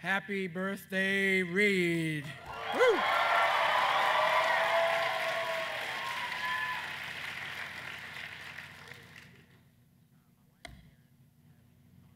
Happy birthday, Reed. Woo!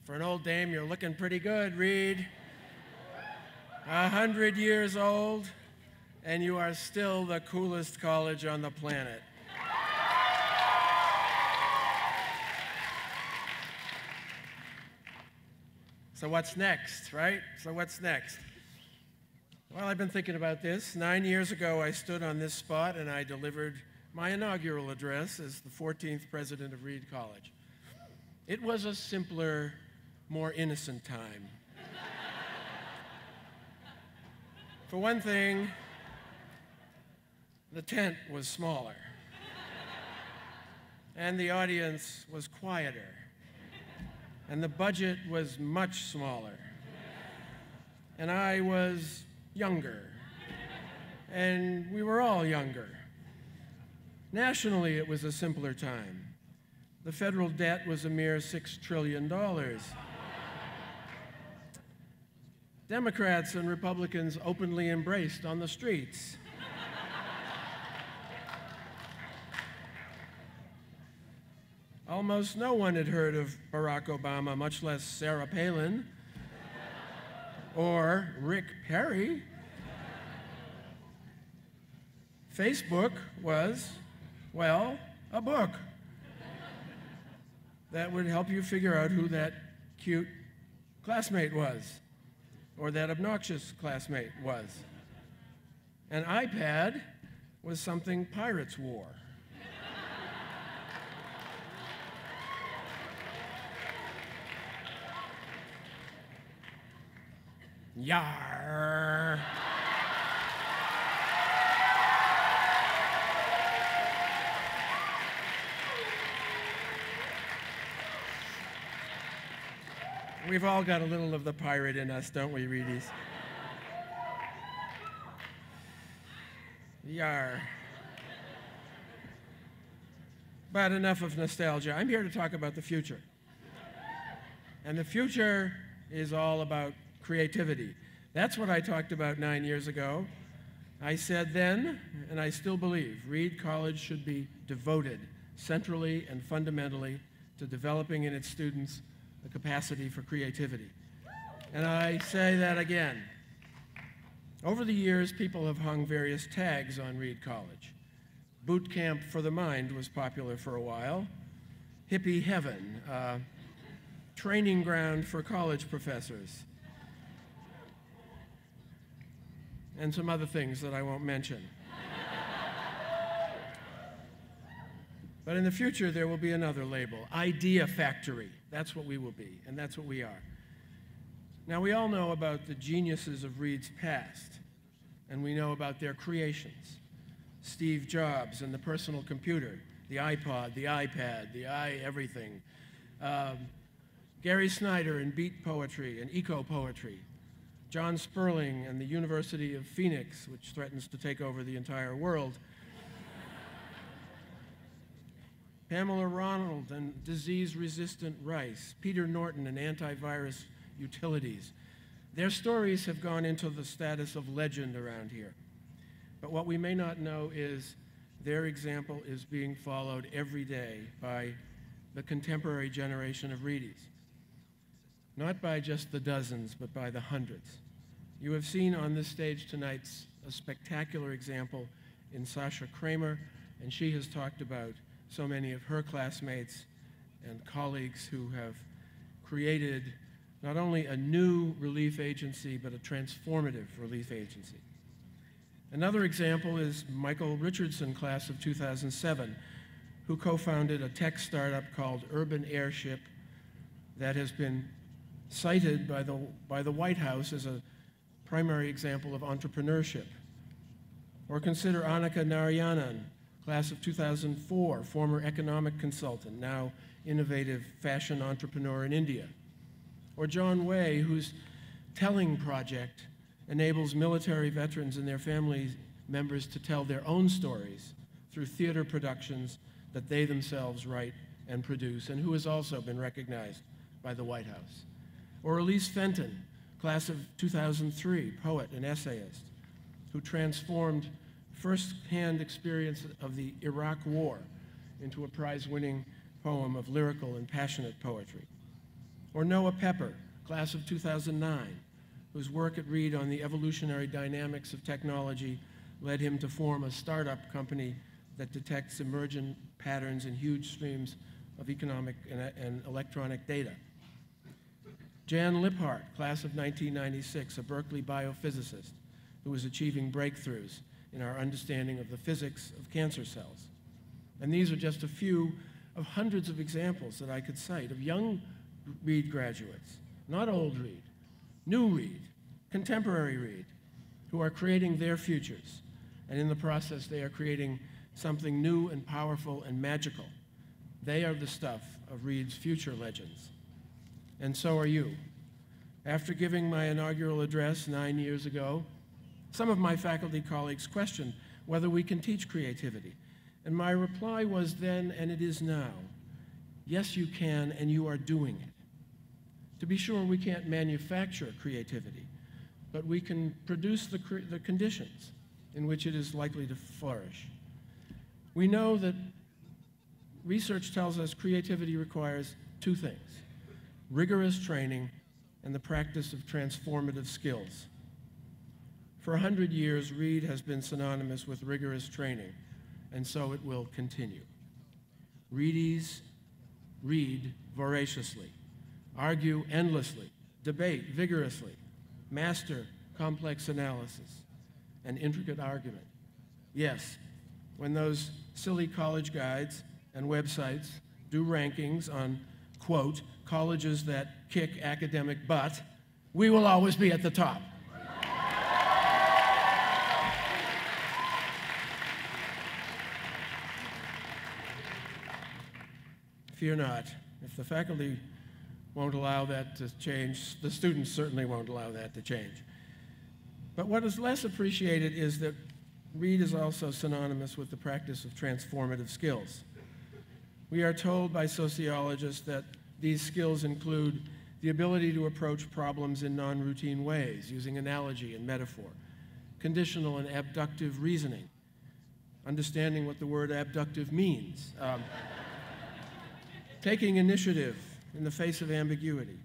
For an old dame, you're looking pretty good, Reed. 100 years old, and you are still the coolest college on the planet. So what's next, right? So what's next? Well, I've been thinking about this. 9 years ago, I stood on this spot and I delivered my inaugural address as the 14th president of Reed College. It was a simpler, more innocent time. For one thing, the tent was smaller, and the audience was quieter, and the budget was much smaller, and I was younger, and we were all younger. Nationally, it was a simpler time. The federal debt was a mere $6 trillion. Democrats and Republicans openly embraced on the streets. Almost no one had heard of Barack Obama, much less Sarah Palin or Rick Perry. Facebook was, well, a book that would help you figure out who that cute classmate was, or that obnoxious classmate was. An iPad was something pirates wore. Yar. We've all got a little of the pirate in us, don't we, Reedies? Yar. But enough of nostalgia. I'm here to talk about the future. And the future is all about creativity. That's what I talked about 9 years ago. I said then, and I still believe, Reed College should be devoted centrally and fundamentally to developing in its students the capacity for creativity. And I say that again. Over the years, people have hung various tags on Reed College. Boot camp for the mind was popular for a while. Hippie heaven, training ground for college professors, and some other things that I won't mention. But in the future, there will be another label, Idea Factory. That's what we will be, and that's what we are. Now, we all know about the geniuses of Reed's past, and we know about their creations. Steve Jobs and the personal computer, the iPod, the iPad, the everything. Gary Snyder and beat poetry and eco-poetry. John Sperling and the University of Phoenix, which threatens to take over the entire world. Pamela Ronald and disease-resistant rice. Peter Norton and antivirus utilities. Their stories have gone into the status of legend around here. But what we may not know is their example is being followed every day by the contemporary generation of Reedies. Not by just the dozens, but by the hundreds. You have seen on this stage tonight a spectacular example in Sasha Kramer, and she has talked about so many of her classmates and colleagues who have created not only a new relief agency, but a transformative relief agency. Another example is Michael Richardson, class of 2007, who co-founded a tech startup called Urban Airship that has been cited by the White House as a primary example of entrepreneurship. Or consider Annika Narayanan, class of 2004, former economic consultant, now innovative fashion entrepreneur in India. Or John Way, whose Telling project enables military veterans and their family members to tell their own stories through theater productions that they themselves write and produce, and who has also been recognized by the White House. Or Elise Fenton, class of 2003, poet and essayist, who transformed first-hand experience of the Iraq War into a prize-winning poem of lyrical and passionate poetry. Or Noah Pepper, class of 2009, whose work at Reed on the evolutionary dynamics of technology led him to form a startup company that detects emergent patterns in huge streams of economic and electronic data. Jan Liphart, class of 1996, a Berkeley biophysicist who is achieving breakthroughs in our understanding of the physics of cancer cells. And these are just a few of hundreds of examples that I could cite of young Reed graduates, not old Reed, new Reed, contemporary Reed, who are creating their futures. And in the process, they are creating something new and powerful and magical. They are the stuff of Reed's future legends. And so are you. After giving my inaugural address 9 years ago, some of my faculty colleagues questioned whether we can teach creativity. And my reply was then, and it is now, yes, you can, and you are doing it. To be sure, we can't manufacture creativity, but we can produce the conditions in which it is likely to flourish. We know that research tells us creativity requires two things: rigorous training and the practice of transformative skills. For 100 years, Reed has been synonymous with rigorous training, and so it will continue. Reedies read voraciously, argue endlessly, debate vigorously, master complex analysis and intricate argument. Yes, when those silly college guides and websites do rankings on, quote, colleges that kick academic butt, we will always be at the top. Fear not. If the faculty won't allow that to change, the students certainly won't allow that to change. But what is less appreciated is that Reed is also synonymous with the practice of transformative skills. We are told by sociologists that these skills include the ability to approach problems in non-routine ways, using analogy and metaphor, conditional and abductive reasoning, understanding what the word abductive means, taking initiative in the face of ambiguity,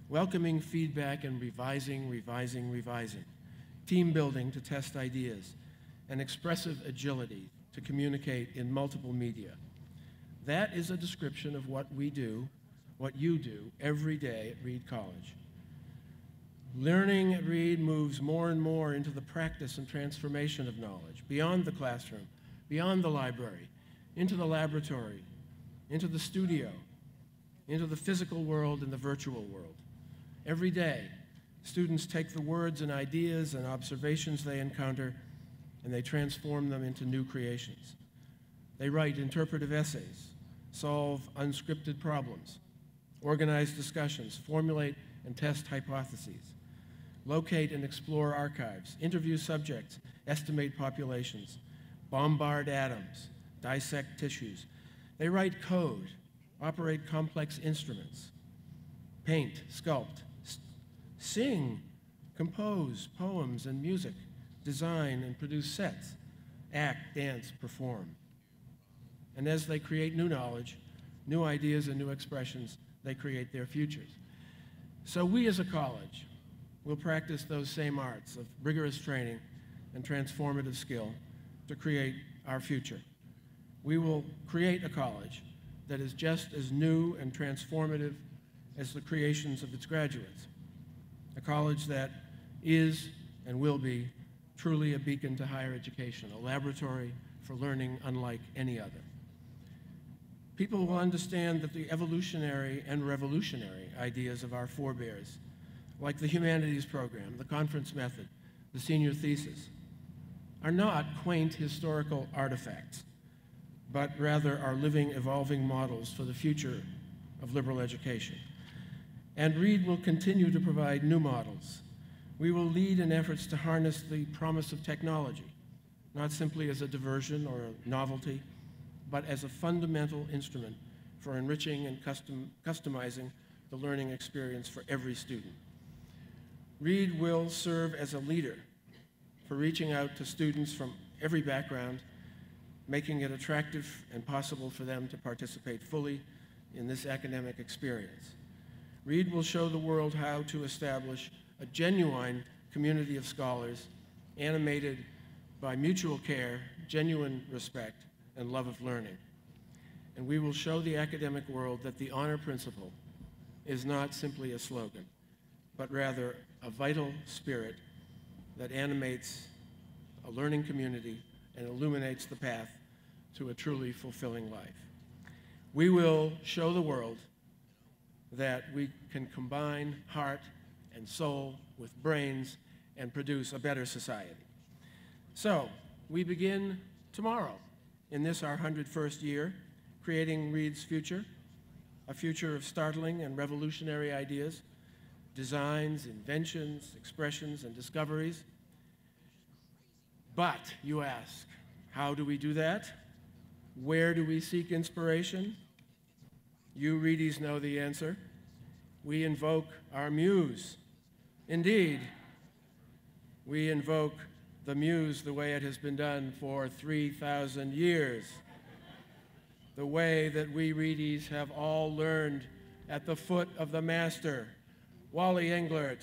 welcoming feedback and revising, team building to test ideas, and expressive agility to communicate in multiple media. That is a description of what we do, what you do every day at Reed College. Learning at Reed moves more and more into the practice and transformation of knowledge, beyond the classroom, beyond the library, into the laboratory, into the studio, into the physical world and the virtual world. Every day, students take the words and ideas and observations they encounter and they transform them into new creations. They write interpretive essays, solve unscripted problems, organize discussions, formulate and test hypotheses, locate and explore archives, interview subjects, estimate populations, bombard atoms, dissect tissues. They write code, operate complex instruments, paint, sculpt, sing, compose poems and music, design and produce sets, act, dance, perform. And as they create new knowledge, new ideas and new expressions, they create their futures. So we as a college will practice those same arts of rigorous training and transformative skill to create our future. We will create a college that is just as new and transformative as the creations of its graduates. A college that is and will be truly a beacon to higher education, a laboratory for learning unlike any other. People will understand that the evolutionary and revolutionary ideas of our forebears, like the humanities program, the conference method, the senior thesis, are not quaint historical artifacts, but rather are living, evolving models for the future of liberal education. And Reed will continue to provide new models. We will lead in efforts to harness the promise of technology, not simply as a diversion or a novelty, but as a fundamental instrument for enriching and customizing the learning experience for every student. Reed will serve as a leader for reaching out to students from every background, making it attractive and possible for them to participate fully in this academic experience. Reed will show the world how to establish a genuine community of scholars animated by mutual care, genuine respect, and love of learning. And we will show the academic world that the honor principle is not simply a slogan, but rather a vital spirit that animates a learning community and illuminates the path to a truly fulfilling life. We will show the world that we can combine heart and soul with brains and produce a better society. So, we begin tomorrow in this, our 101st year, creating Reed's future, a future of startling and revolutionary ideas, designs, inventions, expressions, and discoveries. But, you ask, how do we do that? Where do we seek inspiration? You Reedies know the answer. We invoke our muse. Indeed, we invoke the muse the way it has been done for 3,000 years. The way that we Reedies have all learned at the foot of the master, Wally Englert.